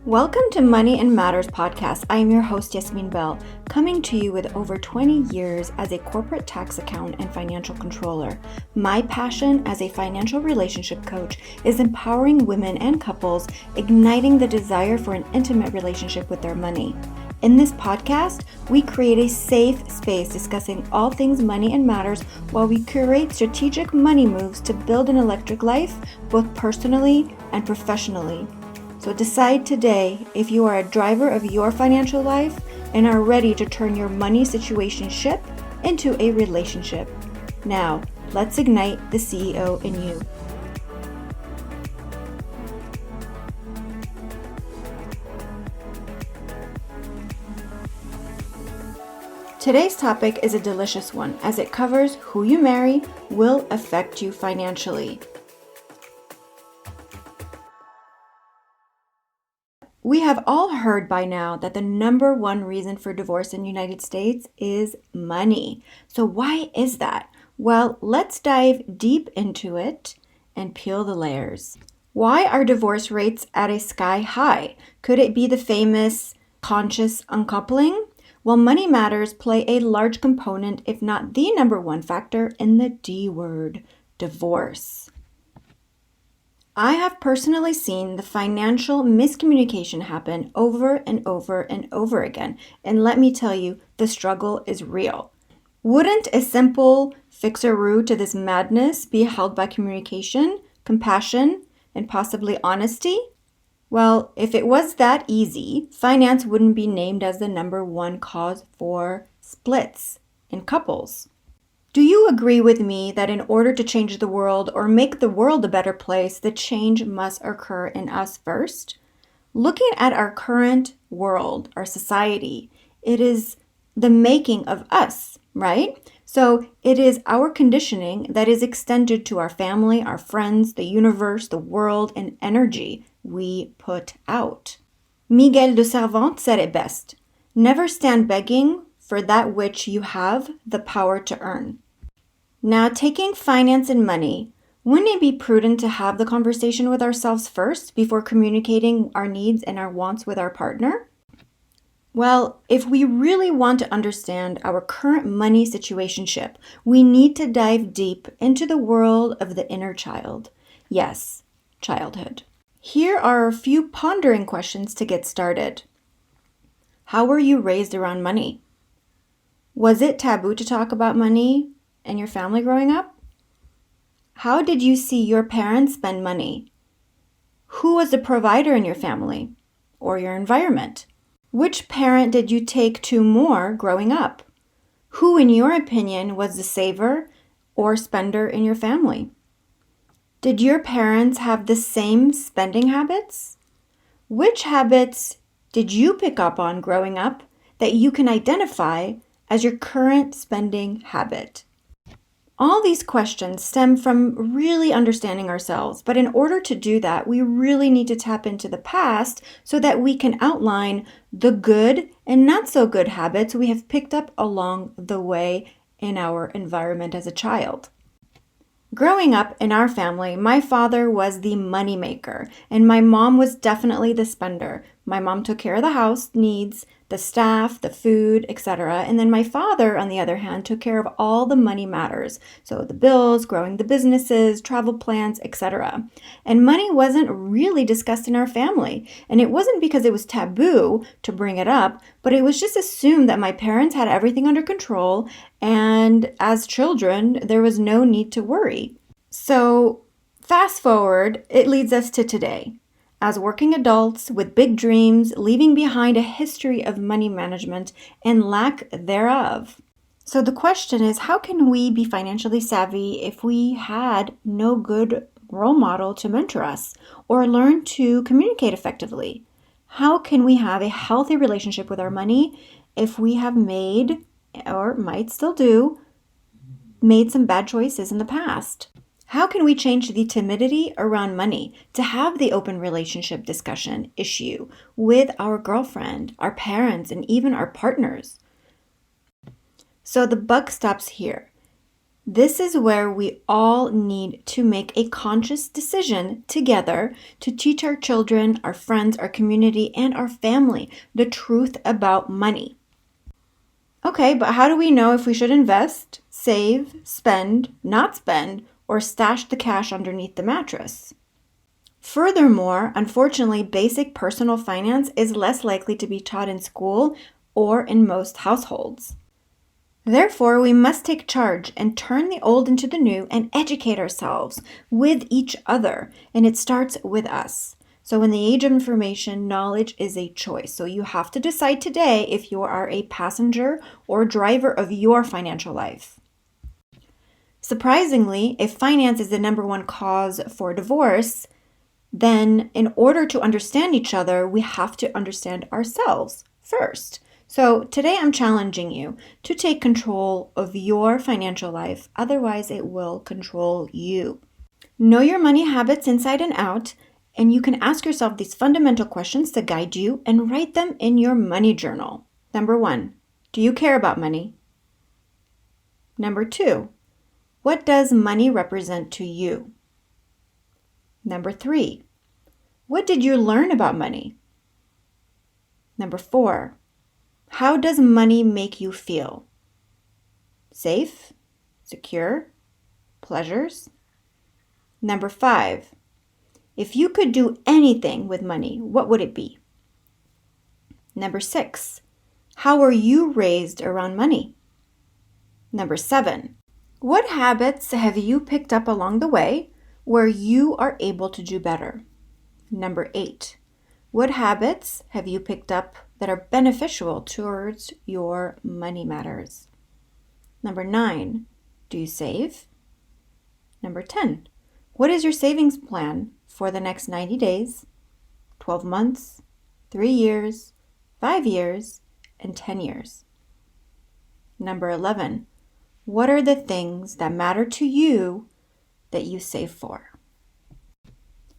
Welcome to Money and Matters podcast. I am your host, Yasmine Belle, coming to you with over 20 years as a corporate tax accountant and financial controller. My passion as a financial relationship coach is empowering women and couples, igniting the desire for an intimate relationship with their money. In this podcast, we create a safe space discussing all things money and matters while we curate strategic money moves to build an electric life, both personally and professionally. So decide today if you are a driver of your financial life and are ready to turn your money situation ship into a relationship. Now, let's ignite the CEO in you. Today's topic is a delicious one as it covers who you marry will affect you financially. We have all heard by now that the number one reason for divorce in the United States is money. So why is that? Well, let's dive deep into it and peel the layers. Why are divorce rates at a sky high? Could it be the famous conscious uncoupling? Well, money matters play a large component, if not the number one factor, in the D word, divorce. I have personally seen the financial miscommunication happen over and over and over again. And let me tell you, the struggle is real. Wouldn't a simple fixer-oo to this madness be held by communication, compassion, and possibly honesty? Well, if it was that easy, finance wouldn't be named as the number one cause for splits in couples. Do you agree with me that in order to change the world or make the world a better place, the change must occur in us first? Looking at our current world, our society, it is the making of us, right? So it is our conditioning that is extended to our family, our friends, the universe, the world, and energy we put out. Miguel de Cervantes said it best: never stand begging for that which you have the power to earn. Now, taking finance and money, wouldn't it be prudent to have the conversation with ourselves first before communicating our needs and our wants with our partner? Well, if we really want to understand our current money situationship, we need to dive deep into the world of the inner child. Yes, childhood. Here are a few pondering questions to get started. How were you raised around money? Was it taboo to talk about money and your family growing up? How did you see your parents spend money? Who was the provider in your family or your environment? Which parent did you take to more growing up? Who, in your opinion, was the saver or spender in your family? Did your parents have the same spending habits? Which habits did you pick up on growing up that you can identify as your current spending habit? All these questions stem from really understanding ourselves, but in order to do that, we really need to tap into the past so that we can outline the good and not so good habits we have picked up along the way in our environment as a child. Growing up in our family, my father was the money maker, and my mom was definitely the spender. My mom took care of the house needs, the staff, the food, etc. And then my father, on the other hand, took care of all the money matters. So the bills, growing the businesses, travel plans, etc. And money wasn't really discussed in our family. And it wasn't because it was taboo to bring it up, but it was just assumed that my parents had everything under control. And as children, there was no need to worry. So fast forward, it leads us to today. As working adults with big dreams, leaving behind a history of money management and lack thereof. So the question is, how can we be financially savvy if we had no good role model to mentor us or learn to communicate effectively? How can we have a healthy relationship with our money if we have made, or might still do, made some bad choices in the past? How can we change the timidity around money to have the open relationship discussion issue with our girlfriend, our parents, and even our partners? So the buck stops here. This is where we all need to make a conscious decision together to teach our children, our friends, our community, and our family the truth about money. Okay, but how do we know if we should invest, save, spend, not spend, or stash the cash underneath the mattress? Furthermore, unfortunately, basic personal finance is less likely to be taught in school or in most households. Therefore, we must take charge and turn the old into the new and educate ourselves with each other. And it starts with us. So in the age of information, knowledge is a choice. So you have to decide today if you are a passenger or driver of your financial life. Surprisingly, if finance is the number one cause for divorce, then in order to understand each other, we have to understand ourselves first. So today I'm challenging you to take control of your financial life, otherwise it will control you. Know your money habits inside and out, and you can ask yourself these fundamental questions to guide you and write them in your money journal. Number 1, do you care about money? Number 2, what does money represent to you? Number 3, what did you learn about money? Number 4, how does money make you feel? Safe? Secure? Pleasures? Number 5, if you could do anything with money, what would it be? Number 6, how were you raised around money? Number 7, what habits have you picked up along the way where you are able to do better? Number 8, what habits have you picked up that are beneficial towards your money matters? Number 9, do you save? Number 10, what is your savings plan for the next 90 days, 12 months, 3 years, 5 years, and 10 years? Number 11, what are the things that matter to you that you save for?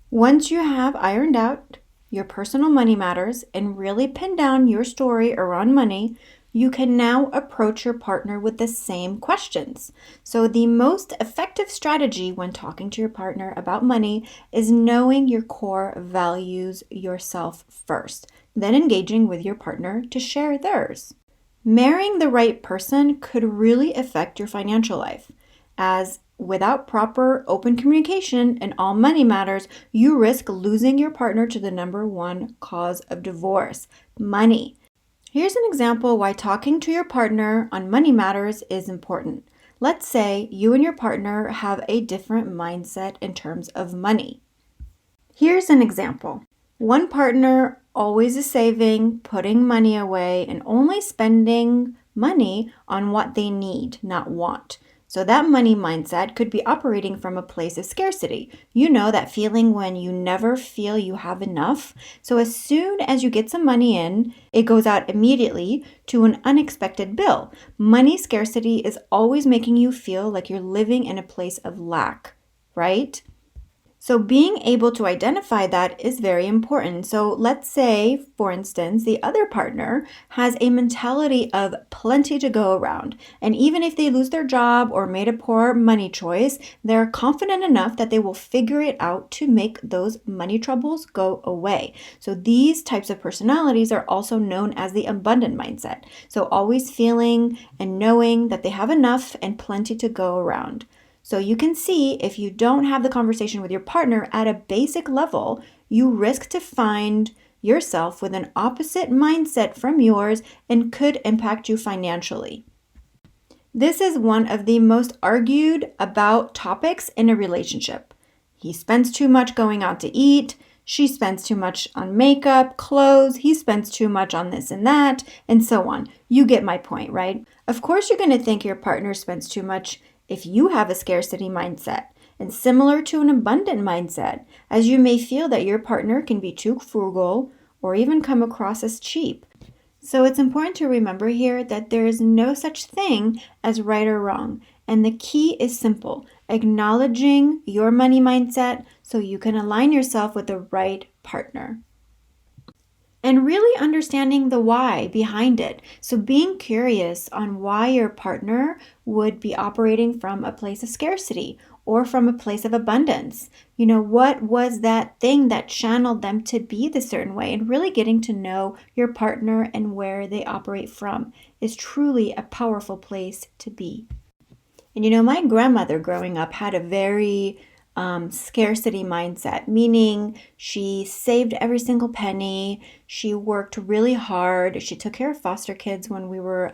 Once you have ironed out your personal money matters and really pin down your story around money, you can now approach your partner with the same questions. So the most effective strategy when talking to your partner about money is knowing your core values yourself first, then engaging with your partner to share theirs. Marrying the right person could really affect your financial life, as without proper open communication in all money matters, you risk losing your partner to the number one cause of divorce, money. Here's an example why talking to your partner on money matters is important. Let's say you and your partner have a different mindset in terms of money. Here's an example. One partner always is saving, putting money away, and only spending money on what they need, not want. So that money mindset could be operating from a place of scarcity. You know that feeling when you never feel you have enough. So as soon as you get some money in, it goes out immediately to an unexpected bill. Money scarcity is always making you feel like you're living in a place of lack, right? So being able to identify that is very important. So let's say, for instance, the other partner has a mentality of plenty to go around. And even if they lose their job or made a poor money choice, they're confident enough that they will figure it out to make those money troubles go away. So these types of personalities are also known as the abundant mindset. So always feeling and knowing that they have enough and plenty to go around. So you can see if you don't have the conversation with your partner at a basic level, you risk to find yourself with an opposite mindset from yours and could impact you financially. This is one of the most argued about topics in a relationship. He spends too much going out to eat. She spends too much on makeup, clothes. He spends too much on this and that, and so on. You get my point, right? Of course, you're going to think your partner spends too much if you have a scarcity mindset, and similar to an abundant mindset, as you may feel that your partner can be too frugal or even come across as cheap. So it's important to remember here that there is no such thing as right or wrong, and the key is simple: acknowledging your money mindset so you can align yourself with the right partner. and really understanding the why behind it. So being curious on why your partner would be operating from a place of scarcity or from a place of abundance. What was that thing that channeled them to be the certain way? And really getting to know your partner and where they operate from is truly a powerful place to be. And my grandmother growing up had a very scarcity mindset, meaning she saved every single penny. She worked really hard. She took care of foster kids when we were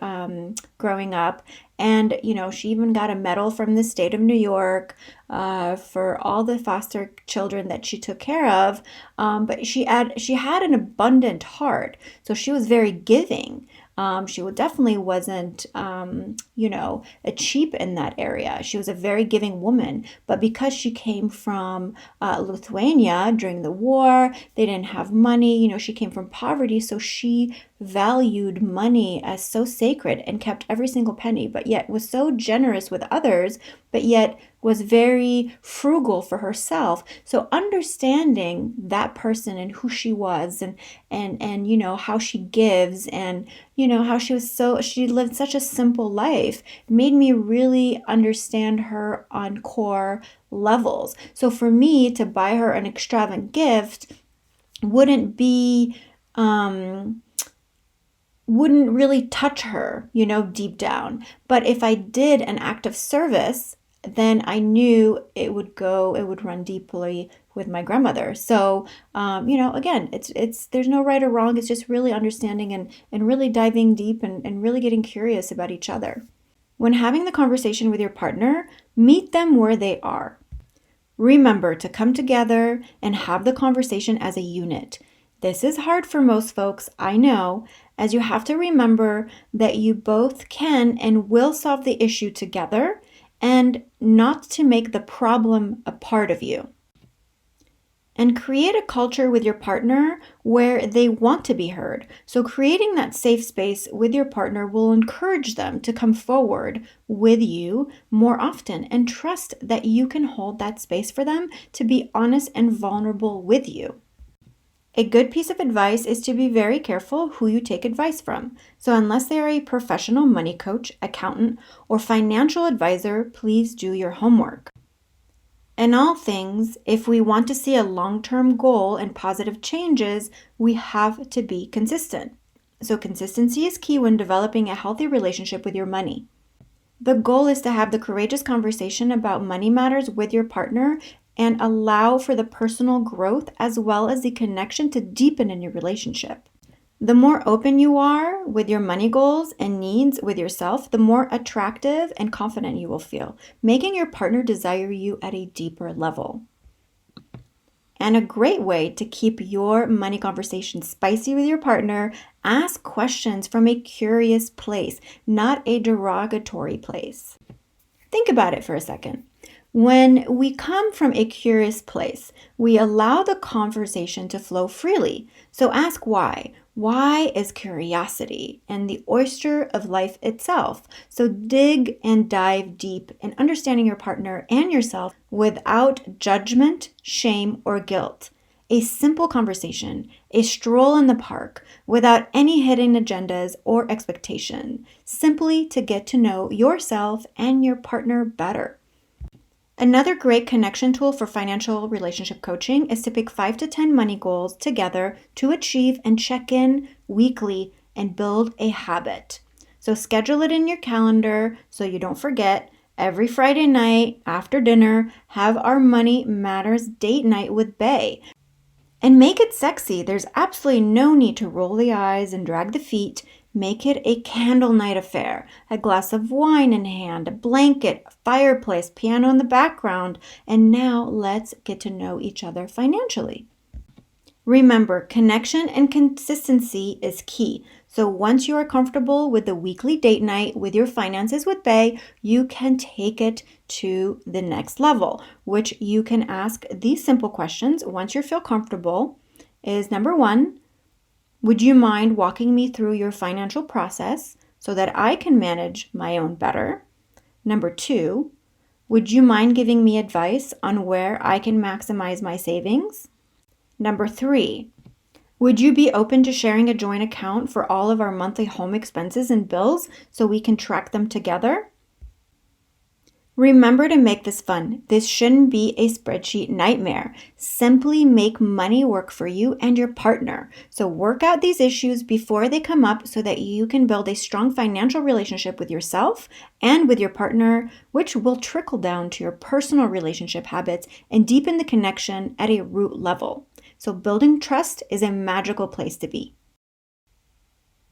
growing up. And, she even got a medal from the state of New York for all the foster children that she took care of. But she had an abundant heart. So she was very giving. She definitely wasn't, a cheap in that area. She was a very giving woman. But because she came from Lithuania during the war, they didn't have money. She came from poverty. So she valued money as so sacred and kept every single penny, but yet was so generous with others, but yet was very frugal for herself. So understanding that person and who she was and how she gives and how she lived such a simple life made me really understand her on core levels. So for me to buy her an extravagant gift wouldn't really touch her, deep down. But if I did an act of service, then I knew it would run deeply with my grandmother. So, again, it's there's no right or wrong. It's just really understanding and really diving deep and really getting curious about each other. When having the conversation with your partner, meet them where they are. Remember to come together and have the conversation as a unit. This is hard for most folks, I know, as you have to remember that you both can and will solve the issue together and not to make the problem a part of you. And create a culture with your partner where they want to be heard. So creating that safe space with your partner will encourage them to come forward with you more often and trust that you can hold that space for them to be honest and vulnerable with you. A good piece of advice is to be very careful who you take advice from. So unless they are a professional money coach, accountant, or financial advisor, please do your homework. In all things, if we want to see a long-term goal and positive changes, we have to be consistent. So consistency is key when developing a healthy relationship with your money. The goal is to have the courageous conversation about money matters with your partner and allow for the personal growth as well as the connection to deepen in your relationship. The more open you are with your money goals and needs with yourself, the more attractive and confident you will feel, making your partner desire you at a deeper level. And a great way to keep your money conversation spicy with your partner, ask questions from a curious place, not a derogatory place. Think about it for a second. When we come from a curious place, we allow the conversation to flow freely. So ask why. Why is curiosity and the oyster of life itself? So dig and dive deep in understanding your partner and yourself without judgment, shame, or guilt. A simple conversation, a stroll in the park, without any hidden agendas or expectation, simply to get to know yourself and your partner better. Another great connection tool for financial relationship coaching is to pick 5 to 10 money goals together to achieve and check in weekly and build a habit. So schedule it in your calendar so you don't forget. Every Friday night after dinner, have our Money Matters date night with Bay. And make it sexy. There's absolutely no need to roll the eyes and drag the feet. Make it a candle night affair. A glass of wine in hand, a blanket, a fireplace, piano in the background. And now let's get to know each other financially. Remember, connection and consistency is key. So once you are comfortable with the weekly date night with your finances with Bay, you can take it to the next level, which you can ask these simple questions once you feel comfortable. Is number 1, would you mind walking me through your financial process so that I can manage my own better? Number 2, would you mind giving me advice on where I can maximize my savings? Number 3, Would you be open to sharing a joint account for all of our monthly home expenses and bills so we can track them together? Remember to make this fun. This shouldn't be a spreadsheet nightmare. Simply make money work for you and your partner. So work out these issues before they come up so that you can build a strong financial relationship with yourself and with your partner, which will trickle down to your personal relationship habits and deepen the connection at a root level. So building trust is a magical place to be.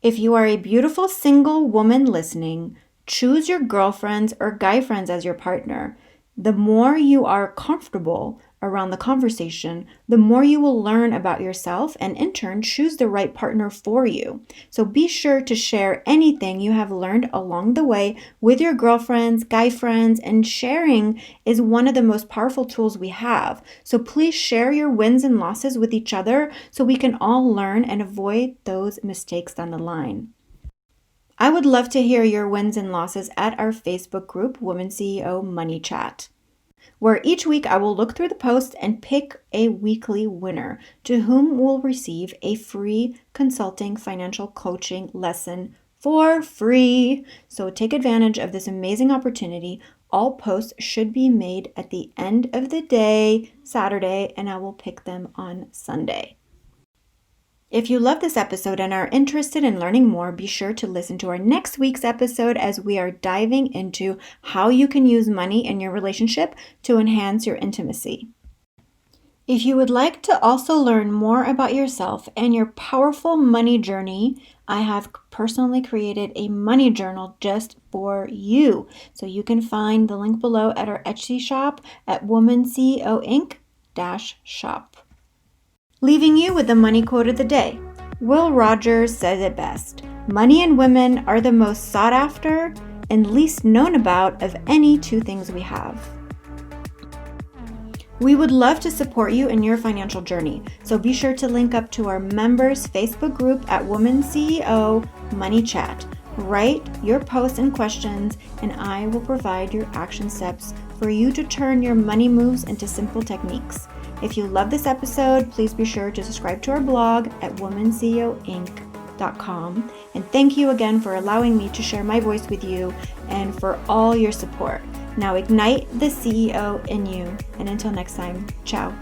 If you are a beautiful single woman listening, choose your girlfriends or guy friends as your partner. The more you are comfortable around the conversation, the more you will learn about yourself and in turn choose the right partner for you. So be sure to share anything you have learned along the way with your girlfriends, guy friends, and sharing is one of the most powerful tools we have. So please share your wins and losses with each other so we can all learn and avoid those mistakes down the line. I would love to hear your wins and losses at our Facebook group, WomanCEO Money Chat, where each week I will look through the post and pick a weekly winner to whom will receive a free consulting financial coaching lesson for free. So take advantage of this amazing opportunity. All posts should be made at the end of the day, Saturday, and I will pick them on Sunday. If you love this episode and are interested in learning more, be sure to listen to our next week's episode as we are diving into how you can use money in your relationship to enhance your intimacy. If you would like to also learn more about yourself and your powerful money journey, I have personally created a money journal just for you. So you can find the link below at our Etsy shop at WomanCEO Inc.-shop. Leaving you with the money quote of the day. Will Rogers says it best. Money and women are the most sought after and least known about of any two things we have. We would love to support you in your financial journey, so be sure to link up to our members' Facebook group at WomanCEO Money Chat. Write your posts and questions, and I will provide your action steps for you to turn your money moves into simple techniques. If you love this episode, please be sure to subscribe to our blog at WomanCEOinc.com. And thank you again for allowing me to share my voice with you and for all your support. Now ignite the CEO in you. And until next time, ciao.